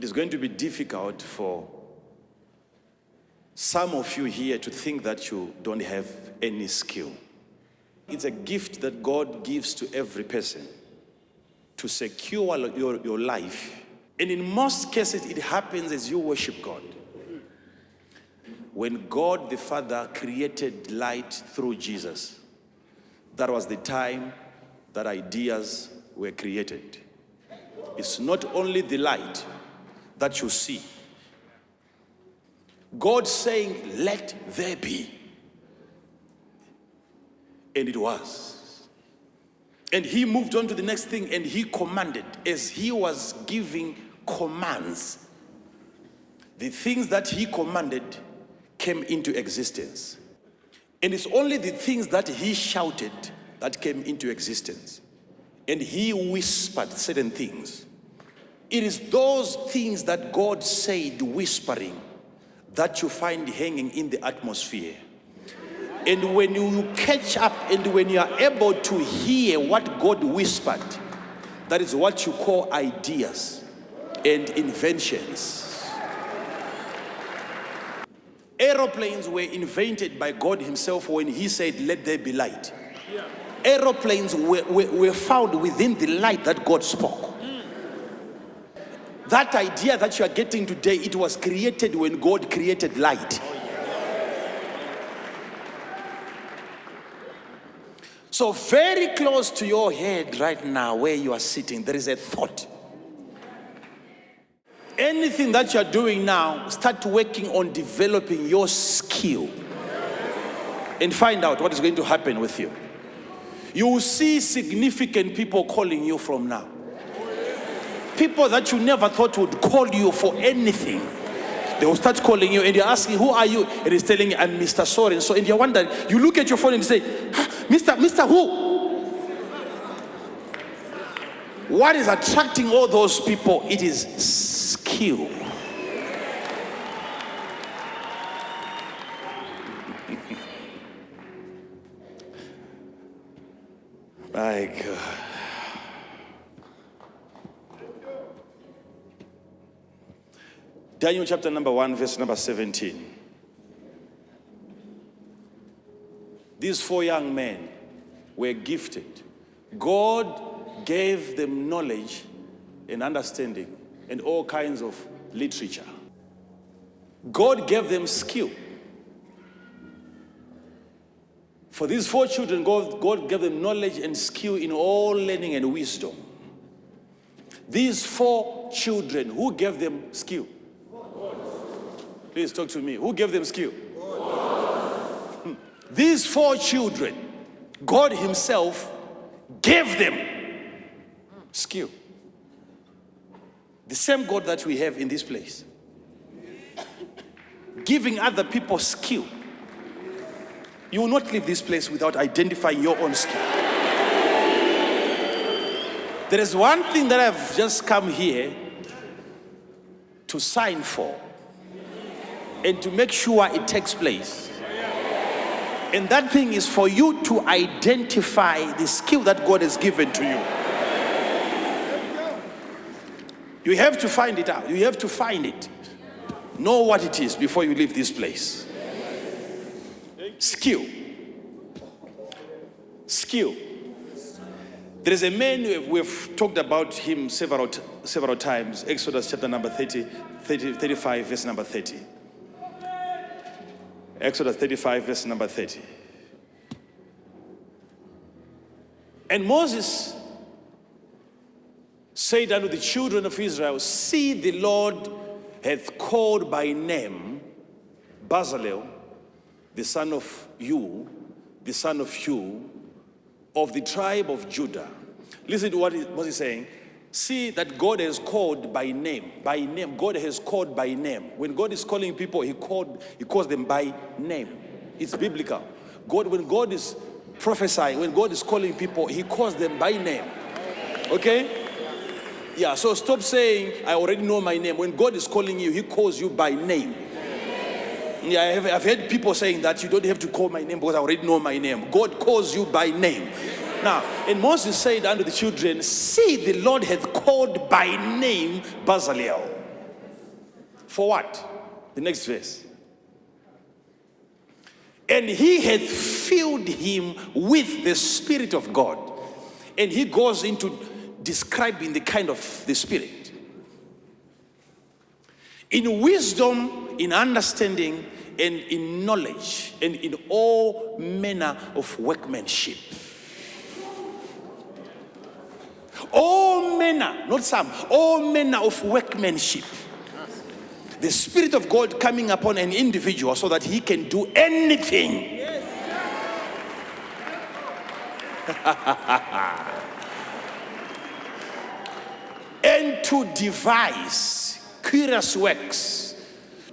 It is going to be difficult for some of you here to think that you don't have any skill. It's a gift that God gives to every person to secure your life. And in most cases, it happens as you worship God. When God the Father created light through Jesus, that was the time that ideas were created. It's not only the light that you see. God saying, let there be. And it was. And he moved on to the next thing and he commanded. As he was giving commands, the things that he commanded came into existence. And it's only the things that he shouted that came into existence. And he whispered certain things. It is those things that God said whispering that you find hanging in the atmosphere. And when you catch up and when you are able to hear what God whispered, that is what you call ideas and inventions. Aeroplanes were invented by God himself when he said, let there be light. Aeroplanes were found within the light that God spoke. That idea that you are getting today, it was created when God created light. So very close to your head right now where you are sitting, there is a thought. Anything that you are doing now, start working on developing your skill and find out what is going to happen with you. You will see significant people calling you from now. People that you never thought would call you for anything. They will start calling you and you're asking, who are you? And he's telling you, I'm Mr. So and so. And you're wondering, you look at your phone and you say, Mr. Who? What is attracting all those people? It is skill. My God. Daniel chapter number 1, verse number 17. These 4 young men were gifted. God gave them knowledge and understanding and all kinds of literature. God gave them skill. For these 4 children, God gave them knowledge and skill in all learning and wisdom. These 4 children, who gave them skill? Please talk to me. Who gave them skill? These 4 children, God himself gave them skill. The same God that we have in this place. Giving other people skill. You will not leave this place without identifying your own skill. There is one thing that I've just come here to sign for and to make sure it takes place. And that thing is for you to identify the skill that God has given to you. You have to find it out. You have to find it. Know what it is before you leave this place. Skill. Skill. There is a man, we've talked about him several times. Exodus chapter number 35, verse number 30. Exodus 35, verse number 30. And Moses said unto the children of Israel, see, the Lord hath called by name Bezalel, the son of Hu, of the tribe of Judah. Listen to what he's saying. See that God has called by name. By name. God has called by name. When God is calling people, he calls them by name. It's biblical. When God is prophesying, when God is calling people, he calls them by name. Okay? Yeah, so stop saying, I already know my name. When God is calling you, he calls you by name. Yeah, I've heard people saying that you don't have to call my name because I already know my name. God calls you by name. Now, and Moses said unto the children, see, the Lord hath called by name Bezalel. For what? The next verse. And he hath filled him with the Spirit of God. And he goes into describing the kind of the Spirit. In wisdom, in understanding, and in knowledge, and in all manner of workmanship. All manner, not some, all manner of workmanship. The Spirit of God coming upon an individual so that he can do anything. And to devise curious works,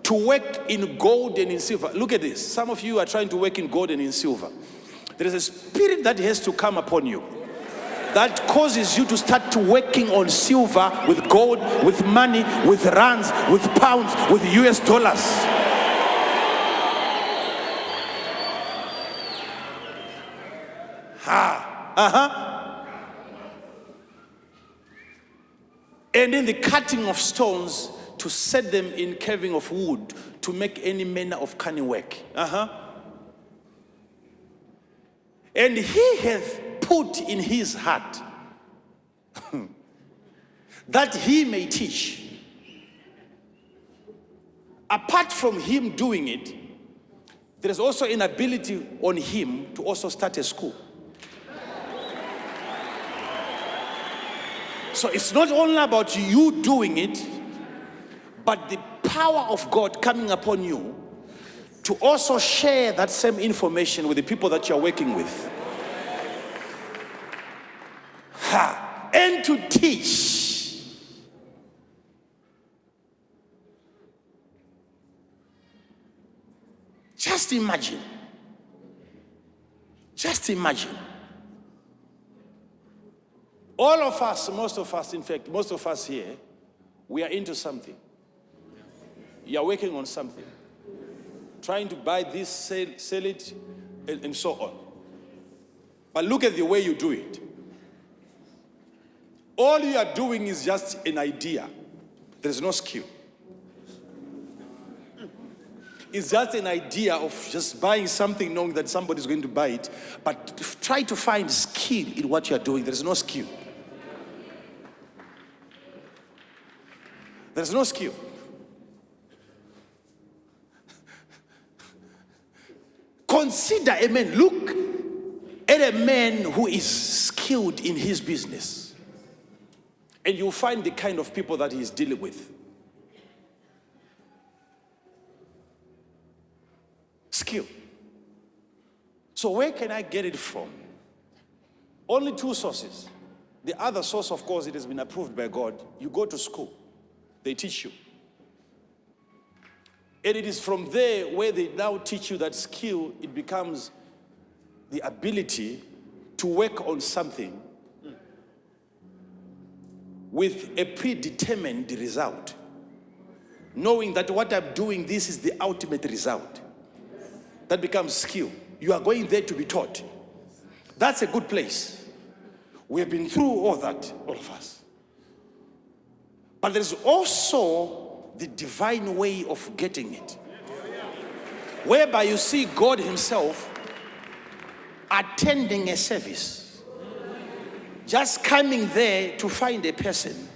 to work in gold and in silver. Look at this. Some of you are trying to work in gold and in silver. There is a spirit that has to come upon you that causes you to start to working on silver, with gold, with money, with rands, with pounds, with US dollars. And in the cutting of stones, to set them in carving of wood, to make any manner of cunning work. And he hath put in his heart that he may teach. Apart from him doing it, there is also an ability on him to also start a school. So it's not only about you doing it, but the power of God coming upon you to also share that same information with the people that you're working with. And to teach. Just imagine. Just imagine. All of us, most of us, in fact, most of us here, we are into something. You are working on something. Trying to buy this, sell it, and so on. But look at the way you do it. All you are doing is just an idea. There's no skill. It's just an idea of just buying something knowing that somebody's going to buy it. But try to find skill in what you're doing. There's no skill. There's no skill. Consider a man. Look at a man who is skilled in his business. And you'll find the kind of people that he's dealing with. Skill. So where can I get it from? Only two sources. The other source, of course, it has been approved by God. You go to school. They teach you. And it is from there where they now teach you that skill, it becomes the ability to work on something with a predetermined result. Knowing that what I'm doing, this is the ultimate result. That becomes skill. You are going there to be taught. That's a good place. We have been through all that, all of us. But there's also the divine way of getting it. Whereby you see God himself attending a service. Just coming there to find a person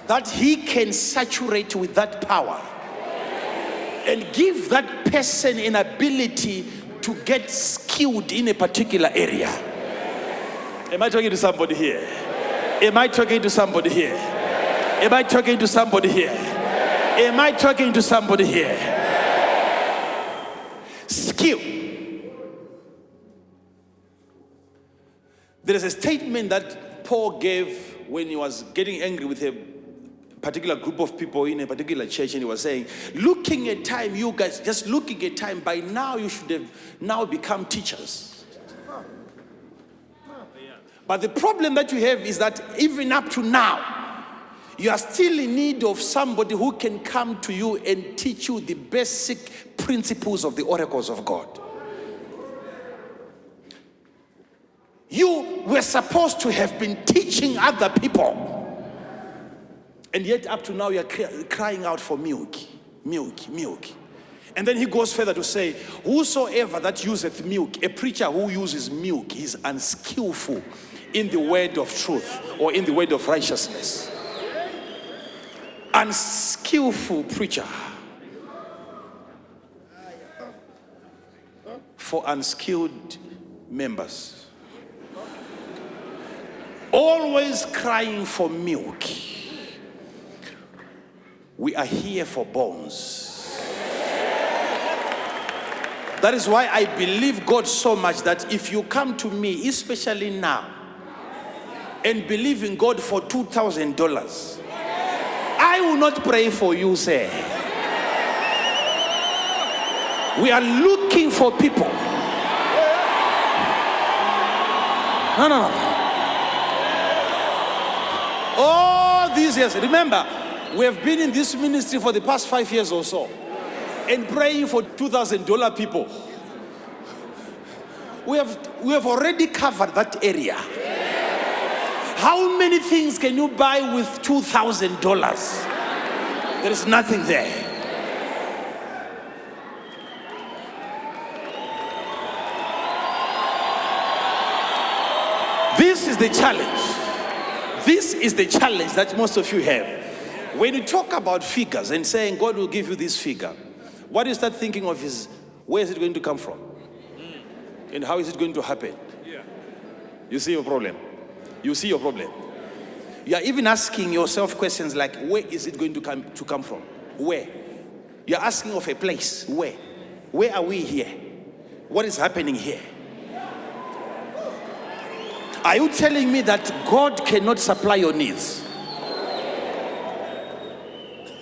that he can saturate with that power and give that person an ability to get skilled in a particular area. Am I talking to somebody here? Am I talking to somebody here? Am I talking to somebody here? Am I talking to somebody here? Skill. There is a statement that Paul gave when he was getting angry with a particular group of people in a particular church, and he was saying, looking at time, you guys, just looking at time, by now you should have now become teachers. But the problem that you have is that even up to now, you are still in need of somebody who can come to you and teach you the basic principles of the oracles of God. You were supposed to have been teaching other people And yet up to now, you're crying out for milk, milk, milk. And then he goes further to say, whosoever that useth milk, a preacher who uses milk, is unskillful in the word of truth or in the word of righteousness. Unskillful preacher. For unskilled members. Always crying for milk. We are here for bones. That is why I believe God so much that if you come to me, especially now, and believe in God for $2,000, I will not pray for you, sir. We are looking for people. No. All these years, remember, we have been in this ministry for the past 5 years or so, and praying for $2,000 people. We have already covered that area. How many things can you buy with $2,000? There is nothing there. This is the challenge. This is the challenge that most of you have. When you talk about figures and saying God will give you this figure, what you start thinking of is, where is it going to come from? And how is it going to happen? You see your problem. You see your problem. You are even asking yourself questions like, where is it going to come from? Where? You are asking of a place. Where? Where are we here? What is happening here? Are you telling me that God cannot supply your needs?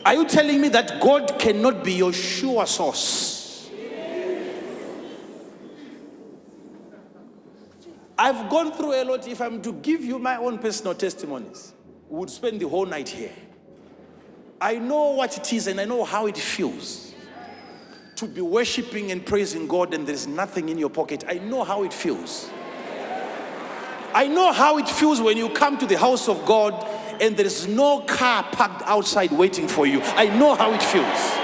Are you telling me that God cannot be your sure source? I've gone through a lot. If I'm to give you my own personal testimonies, we would spend the whole night here. I know what it is and I know how it feels to be worshiping and praising God and there's nothing in your pocket. I know how it feels. I know how it feels when you come to the house of God and there is no car parked outside waiting for you. I know how it feels.